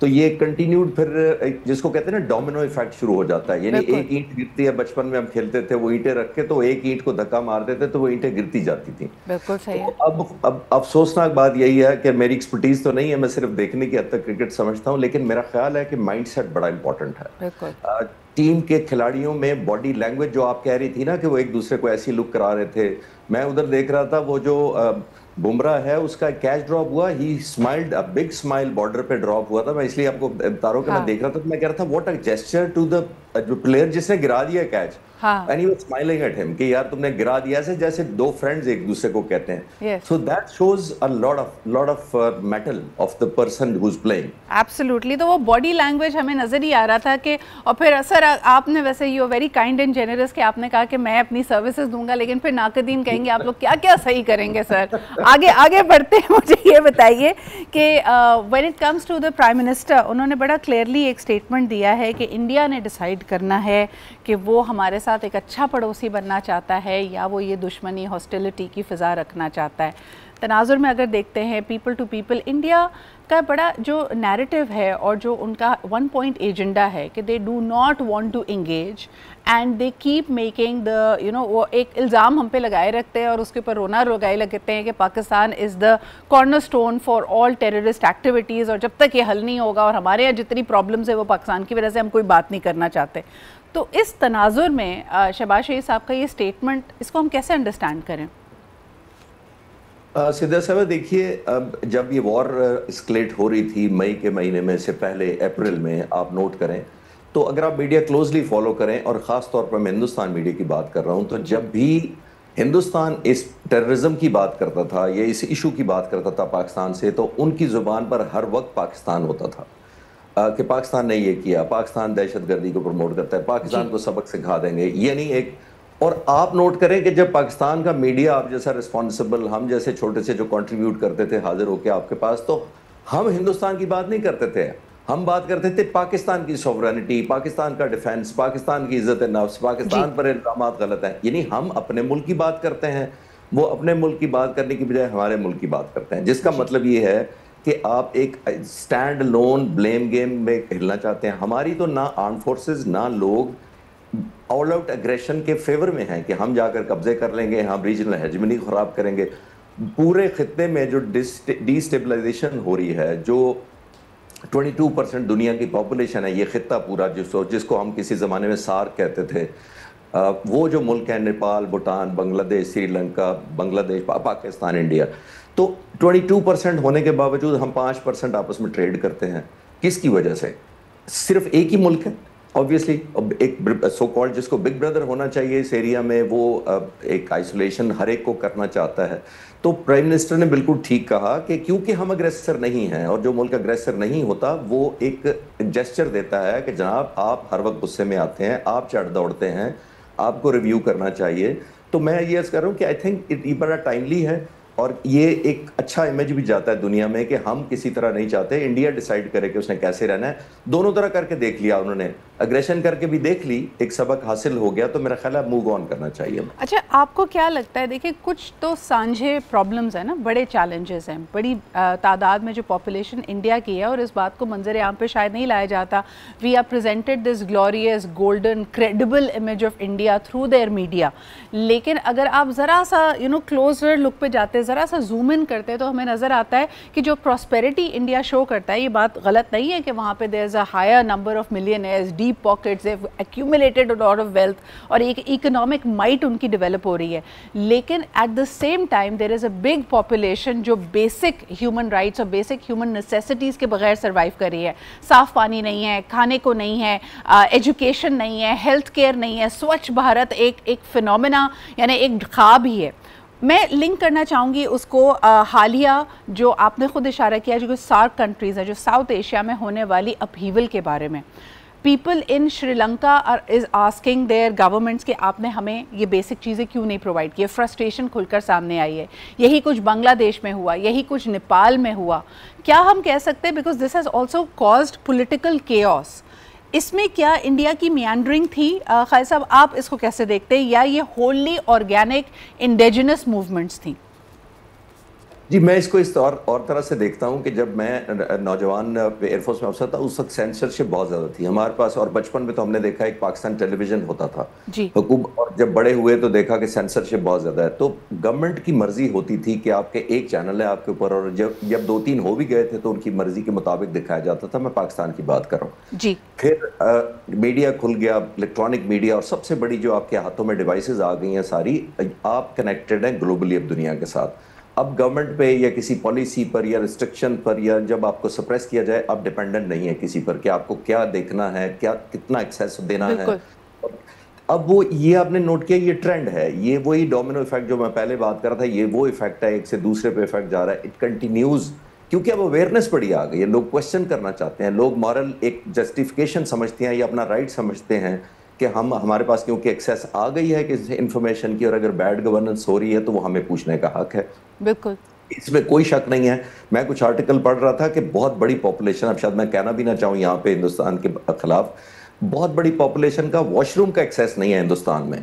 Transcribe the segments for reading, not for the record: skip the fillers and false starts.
تو یہ کنٹینیوڈ پھر جس کو کہتے ہیں نا ڈومینو ایفیکٹ شروع ہو جاتا ہے. یعنی ایک اینٹ گرتی ہے, بچپن میں ہم کھیلتے تھے وہ اینٹیں رکھ کے, تو ایک اینٹ کو دھکا مارتے تھے تو وہ اینٹیں گرتی جاتی تھیں. بالکل صحیح. اب افسوسناک بات یہی ہے کہ میری ایکسپرٹیز تو نہیں ہے, میں صرف دیکھنے کی حد تک کرکٹ سمجھتا ہوں, لیکن میرا خیال ہے کہ مائنڈ سیٹ بڑا امپورٹنٹ ہے. ٹیم کے کھلاڑیوں میں باڈی لینگویج جو آپ کہہ رہی تھی نا کہ وہ ایک دوسرے کو ایسی لک کرا رہے تھے, میں ادھر دیکھ رہا تھا وہ جو بمراہ ہے اس کا کیچ ڈراپ ہوا, he smiled, a big smile border پہ ڈراپ ہوا تھا. میں اس لیے آپ کو بتا رہا ہوں کہ میں دیکھ رہا تھا تو میں کہہ رہا تھا what a gesture to the جو پلیئر جس نے گرا دیا catch, and he was smiling at him کہ یار تم نے گرا دیا, ایسے جیسے دو فرینڈز ایک دوسرے کو کہتے ہیں. So that shows a lot of mettle of the person who is playing. Absolutely. تو وہ باڈی لینگویج ہمیں نظر ہی آ رہا تھا کہ, اور پھر سر آپ نے ویسے you very kind and generous کہ آپ نے کہا کہ میں اپنی سروسز دوں گا, لیکن پھر ناقدین کہیں گے آپ لوگ کیا کیا صحیح کریں گے. سر آگے بڑھتے ہیں, مجھے یہ بتائیے کہ when it comes to the prime minister, انہوں نے بڑا کلیئرلی ایک اسٹیٹمنٹ دیا ہے کہ انڈیا نے ڈیسائیڈ کرنا ہے کہ وہ ہمارے ساتھ ایک اچھا پڑوسی بننا چاہتا ہے یا وہ یہ دشمنی ہاسٹیلٹی کی فضا رکھنا چاہتا ہے. تناظر میں اگر دیکھتے ہیں پیپل ٹو پیپل, انڈیا کا بڑا جو نیریٹو ہے اور جو ان کا 1 پوائنٹ ایجنڈا ہے کہ they do not want to engage and they keep making the وہ ایک الزام ہم پہ لگائے رکھتے ہیں اور اس کے اوپر رونا رگائے لگتے ہیں کہ Pakistan is the corner stone for all terrorist activities, اور جب تک یہ حل نہیں ہوگا اور ہمارے یہاں جتنی پرابلمز ہے وہ پاکستان کی وجہ سے ہم کوئی بات نہیں کرنا چاہتے. تو اس تناظر میں شہباز شریف صاحب کا یہ اسٹیٹمنٹ, اس کو ہم کیسے انڈرسٹینڈ کریں؟ سدھا صاحب دیکھیے, جب یہ وار اسکلیٹ ہو رہی تھی مئی کے مہینے میں سے پہلے اپریل میں, آپ نوٹ کریں تو اگر آپ میڈیا کلوزلی فالو کریں, اور خاص طور پر میں ہندوستان میڈیا کی بات کر رہا ہوں, تو جب بھی ہندوستان اس ٹیررزم کی بات کرتا تھا یا اس ایشو کی بات کرتا تھا پاکستان سے, تو ان کی زبان پر ہر وقت پاکستان ہوتا تھا کہ پاکستان نے یہ کیا, پاکستان دہشت گردی کو پروموٹ کرتا ہے, پاکستان کو سبق سکھا دیں گے. یعنی ایک, اور آپ نوٹ کریں کہ جب پاکستان کا میڈیا آپ جیسا رسپانسبل, ہم جیسے چھوٹے سے جو کنٹریبیوٹ کرتے تھے حاضر ہو کے آپ کے پاس, تو ہم ہندوستان کی بات نہیں کرتے تھے, ہم بات کرتے تھے پاکستان کی سوورنٹی, پاکستان کا ڈیفنس, پاکستان کی عزت نفس, پاکستان پر الزامات غلط ہیں. یعنی ہم اپنے ملک کی بات کرتے ہیں, وہ اپنے ملک کی بات کرنے کی بجائے ہمارے ملک کی بات کرتے ہیں, جس کا مطلب یہ ہے کہ آپ ایک اسٹینڈ لون بلیم گیم میں کھیلنا چاہتے ہیں. ہماری تو نہ آرم فورسز نہ لوگ آل آؤٹ اگریشن کے فیور میں ہیں کہ ہم جا کر قبضے کر لیں گے, ہم ریجنل ہیجمنی خراب کریں گے. پورے خطے میں جو ڈی اسٹیبلائزیشن ہو رہی ہے, جو 22% دنیا کی پاپولیشن ہے, یہ خطہ پورا جس کو ہم کسی زمانے میں سارک کہتے تھے, وہ جو ملک ہیں نیپال, بھوٹان, بنگلہ دیش, سری لنکا, بنگلہ دیش, پاکستان, انڈیا, تو 22% ہونے کے باوجود ہم 5% آپس میں ٹریڈ کرتے ہیں. کس کی وجہ سے؟ صرف ایک ہی ملک ہے obviously, ایک سو کالڈ جس کو بگ بردر ہونا چاہیے اس ایریا میں, وہ ایک آئسولیشن ہر ایک کو کرنا چاہتا ہے. تو پرائم منسٹر نے بالکل ٹھیک کہا کہ کیونکہ ہم اگریسر نہیں ہیں, اور جو ملک اگریسر نہیں ہوتا وہ ایک جیسچر دیتا ہے کہ جناب آپ ہر وقت غصے میں آتے ہیں, آپ چڑھ دوڑتے ہیں, آپ کو ریویو کرنا چاہیے. تو میں یہ عرض کر رہا ہوں کہ آئی تھنک یہ بڑا ٹائملی ہے, اور یہ ایک اچھا امیج بھی جاتا ہے دنیا میں کہ ہم کسی طرح نہیں چاہتے, انڈیا ڈیسائیڈ کرے کہ اس نے کیسے رہنا ہے. دونوں طرح کر کے دیکھ لیا انہوں نے, اگریشن کر کے بھی دیکھ لی, ایک سبق حاصل ہو گیا, تو میرا خیال ہے موو آن کرنا چاہیے. اچھا, آپ کو کیا لگتا ہے, دیکھیں کچھ تو سانجھے پرابلمز ہیں نا, بڑے چیلنجز ہیں, بڑی تعداد میں جو پاپولیشن انڈیا کی ہے, اور اس بات کو منظر عام پہ شاید نہیں لایا جاتا. We are presented this glorious golden credible image of India through their media, لیکن اگر آپ ذرا سا کلوزر لک پہ جاتے, ذرا سا زوم ان کرتے, تو ہمیں نظر آتا ہے کہ جو پراسپیرٹی انڈیا شو کرتا ہے, یہ بات غلط نہیں ہے کہ وہاں پہ there is a higher number of millionaires, deep pockets, they have accumulated a lot of wealth, اور ایک اکنامک مائٹ ان کی ڈیولپ ہو رہی ہے. لیکن at the same time there is a big population جو بیسک ہیومن رائٹس اور basic human necessities کے بغیر سروائیو کر رہی ہے. صاف پانی نہیں ہے, کھانے کو نہیں ہے, ایجوکیشن نہیں ہے, ہیلتھ کیئر نہیں ہے. سوچھ بھارت ایک فینومینا, یعنی ایک خواب ہی ہے. میں لنک کرنا چاہوں گی اس کو حالیہ جو آپ نے خود اشارہ کیا, جو سارک کنٹریز ہیں, جو ساؤتھ ایشیا میں ہونے والی اپہیول کے بارے میں. People in Sri Lanka is asking their governments کہ آپ نے ہمیں یہ بیسک چیزیں کیوں نہیں پرووائڈ کی. فرسٹریشن کھل کر سامنے آئی ہے. یہی کچھ بنگلہ دیش میں ہوا, یہی کچھ نیپال میں ہوا. کیا ہم کہہ سکتے ہیں, because this has also caused political chaos, اس میں کیا انڈیا کی میانڈرنگ تھی؟ خالد صاحب آپ اس کو کیسے دیکھتے ہیں, یا یہ ہوللی آرگینک انڈیجنس موومنٹس تھیں؟ جی میں اس کو اس اور طرح سے دیکھتا ہوں کہ جب میں نوجوان ایئر فورس میں افسر تھا اس وقت سینسرشپ بہت زیادہ تھی ہمارے پاس، اور بچپن میں تو ہم نے دیکھا ایک پاکستان ٹیلی ویژن ہوتا تھا حکومت، اور جب بڑے ہوئے تو دیکھا کہ سینسرشپ بہت زیادہ ہے، تو گورنمنٹ کی مرضی ہوتی تھی کہ آپ کے ایک چینل ہے آپ کے اوپر، اور جب 2-3 ہو بھی گئے تھے تو ان کی مرضی کے مطابق دکھایا جاتا تھا. میں پاکستان کی بات کر رہا ہوں. جی پھر میڈیا کھل گیا، الیکٹرانک میڈیا، اور سب سے بڑی جو آپ کے ہاتھوں میں ڈیوائسز آ گئی ہیں ساری، آپ کنیکٹڈ ہیں گلوبلی اب دنیا کے ساتھ. اب گورنمنٹ پہ یا کسی پالیسی پر یا ریسٹرکشن پر یا جب آپ کو سپریس کیا جائے، آپ ڈیپینڈنٹ نہیں ہے کسی پر کہ آپ کو کیا دیکھنا ہے، کیا کتنا ایکسیس دینا ہے. اب وہ یہ آپ نے نوٹ کیا، یہ ٹرینڈ ہے، یہ وہی ڈومینو ایفیکٹ جو میں پہلے بات کر رہا تھا، یہ وہ ایفیکٹ ہے، ایک سے دوسرے پہ ایفیکٹ جا رہا ہے. اٹ کنٹینیوز، کیونکہ اب اویئرنیس بڑی آ گئی ہے، لوگ کوشچن کرنا چاہتے ہیں، لوگ مورل ایک جسٹیفیکیشن سمجھتے ہیں یا اپنا رائٹ سمجھتے ہیں کہ ہمارے پاس کیونکہ ایکسیس آ گئی ہے کہ انفارمیشن کی، اور اگر بیڈ گورننس ہو رہی ہے تو وہ ہمیں پوچھنے کا حق ہے. بالکل، اس میں کوئی شک نہیں ہے. میں کچھ آرٹیکل پڑھ رہا تھا کہ بہت بڑی پاپولیشن، اب شاید میں کہنا بھی نہ چاہوں یہاں پہ ہندوستان کے خلاف، بہت بڑی پاپولیشن کا واش روم کا ایکسیس نہیں ہے ہندوستان میں،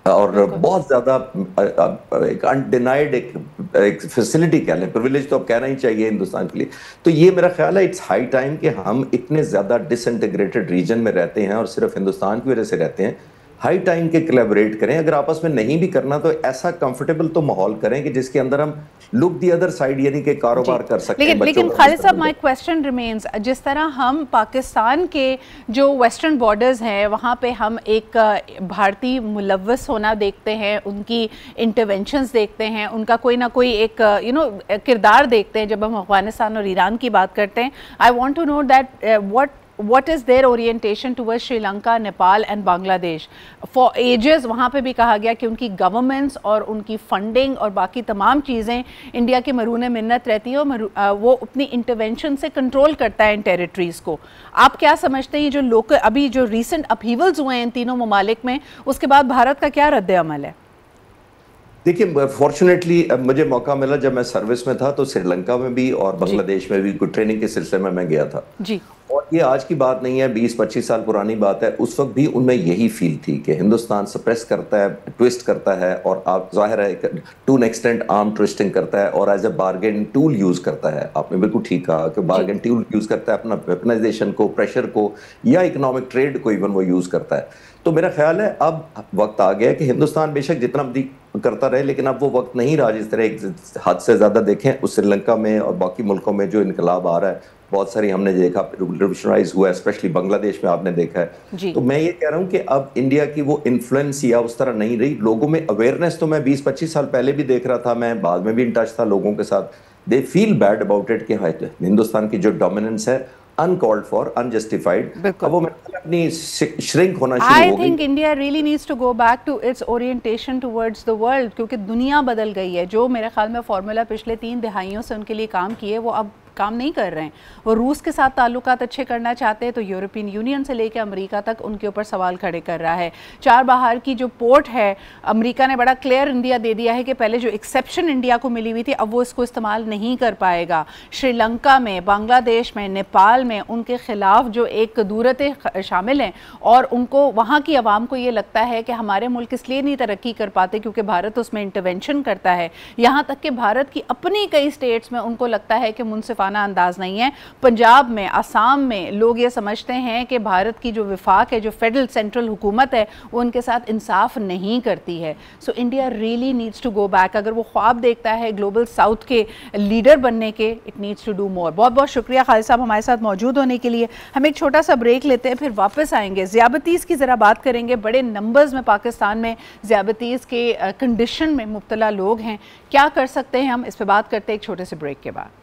اور بہت زیادہ ایک انڈینائڈ ایک فیسلٹی کہہ لیں، پرویلیج تو اب کہنا ہی چاہیے ہندوستان کے لیے. تو یہ میرا خیال ہے اٹس ہائی ٹائم کہ ہم اتنے زیادہ ڈس انٹیگریٹڈ ریجن میں رہتے ہیں اور صرف ہندوستان کی وجہ سے رہتے ہیں، ہائی ٹائم کے کولیبریٹ کریں. اگر آپس میں نہیں بھی کرنا تو ایسا کمفرٹیبل تو ماحول کریں کہ جس کے اندر ہم لک دی ادر سائڈ، یعنی کہ کاروبار کر سکتے ہیں. لیکن خالد صاحب، مائی کویسچن ریمینز، جس طرح ہم پاکستان کے جو ویسٹرن بارڈرز ہیں وہاں پہ ہم ایک بھارتی ملوث ہونا دیکھتے ہیں، ان کی انٹرونشنز دیکھتے ہیں، ان کا کوئی نہ کوئی ایک کردار دیکھتے ہیں. جب ہم افغانستان اور ایران کی بات کرتے ہیں، I want to know that what is their orientation towards Sri Lanka, Nepal and Bangladesh. For ages وہاں پہ بھی کہا گیا کہ ان کی گورنمنٹس اور ان کی فنڈنگ اور باقی تمام چیزیں انڈیا کے مرہون منت رہتی ہیں، اور وہ اپنی انٹرونشن سے کنٹرول کرتا ہے ان ٹیریٹریز کو. آپ کیا سمجھتے ہیں جو لوکل ابھی جو ریسنٹ اپہیولز ہوئے ہیں ان تینوں ممالک میں، اس کے بعد بھارت کا کیا رد عمل ہے؟ دیکھیے فارچونیٹلی مجھے موقع ملا جب میں سروس میں تھا تو سری لنکا میں بھی اور بنگلہ دیش میں بھی کوئی ٹریننگ کے سلسلے میں گیا تھا. جی، اور یہ آج کی بات نہیں ہے، 20-25 سال پرانی بات ہے. اس وقت بھی ان میں یہی فیل تھی کہ ہندوستان سپریس کرتا ہے، ٹویسٹ کرتا ہے، اور آپ ظاہر ہے to an extent arm twisting کرتا ہے اور as a bargain tool use کرتا ہے. آپ نے بالکل ٹھیک کہا کہ بارگین ٹول یوز کرتا ہے، اپنا ویپنائزیشن کو، پریشر کو، یا اکنامک ٹریڈ کو ایون وہ یوز کرتا ہے. تو میرا خیال ہے اب وقت آ گیا کہ ہندوستان بے شک جتنا بھی کرتا رہے، لیکن اب وہ وقت نہیں رہا. جس طرح ایک حد سے زیادہ دیکھیں اس سری لنکا میں اور باقی ملکوں میں جو انقلاب آ رہا ہے، بہت ساری ہم نے دیکھا ریولیوشنائز ہوا ہے، اسپیشلی بنگلہ دیش میں آپ نے دیکھا ہے. تو میں یہ کہہ رہا ہوں کہ اب انڈیا کی وہ انفلوئنس یا اس طرح نہیں رہی. لوگوں میں اویئرنیس تو میں 20-25 سال پہلے بھی دیکھ رہا تھا، میں بعد میں بھی ان ٹچ تھا لوگوں کے ساتھ. دے فیل بیڈ اباؤٹ اٹ کہ ہندوستان کی جو ڈومیننس ہے uncalled for, unjustified. اب وہ اپنی شرنک ہونا شروع ہو گئی. I think India really needs to go back to its orientation towards the world, کیونکہ دنیا بدل گئی ہے. جو میرے خیال میں فارمولا پچھلے 3 دہائیوں سے ان کے لیے کام کیے وہ اب کام نہیں کر رہے ہیں. وہ روس کے ساتھ تعلقات اچھے کرنا چاہتے ہیں تو یورپین یونین سے لے کے امریکہ تک ان کے اوپر سوال کھڑے کر رہا ہے. چار بہار کی جو پورٹ ہے، امریکہ نے بڑا کلیئر انڈیا دے دیا ہے کہ پہلے جو ایکسیپشن انڈیا کو ملی ہوئی تھی اب وہ اس کو استعمال نہیں کر پائے گا. شری لنکا میں، بنگلہ دیش میں، نیپال میں ان کے خلاف جو ایک دورتیں شامل ہیں، اور ان کو وہاں کی عوام کو یہ لگتا ہے کہ ہمارے ملک اس لیے نہیں ترقی کر پاتے کیونکہ بھارت اس میں انٹرونشن کرتا ہے. یہاں تک کہ بھارت کی اپنی کئی سٹیٹس میں ان کو لگتا ہے کہ منصفانہ انداز نہیں ہے. پنجاب میں، آسام میں لوگ یہ سمجھتے ہیں کہ بھارت کی جو وفاق ہے، جو فیڈرل سینٹرل حکومت ہے، وہ ان کے ساتھ انصاف نہیں کرتی ہے. So India really needs to go back. اگر وہ خواب دیکھتا ہے گلوبل ساؤتھ کے لیڈر بننے کے، it needs to do more. بہت بہت شکریہ خالد صاحب ہمارے ساتھ موجود ہونے کے لیے. ہم ایک چھوٹا سا بریک لیتے ہیں، پھر واپس آئیں گے. ذیابطیس کی ذرا بات کریں گے. بڑے نمبرز میں پاکستان میں ذیابطیس کے کنڈیشن میں مبتلا لوگ ہیں. کیا کر سکتے ہیں ہم، اس پہ بات کرتے ہیں ایک چھوٹے سے بریک کے بعد.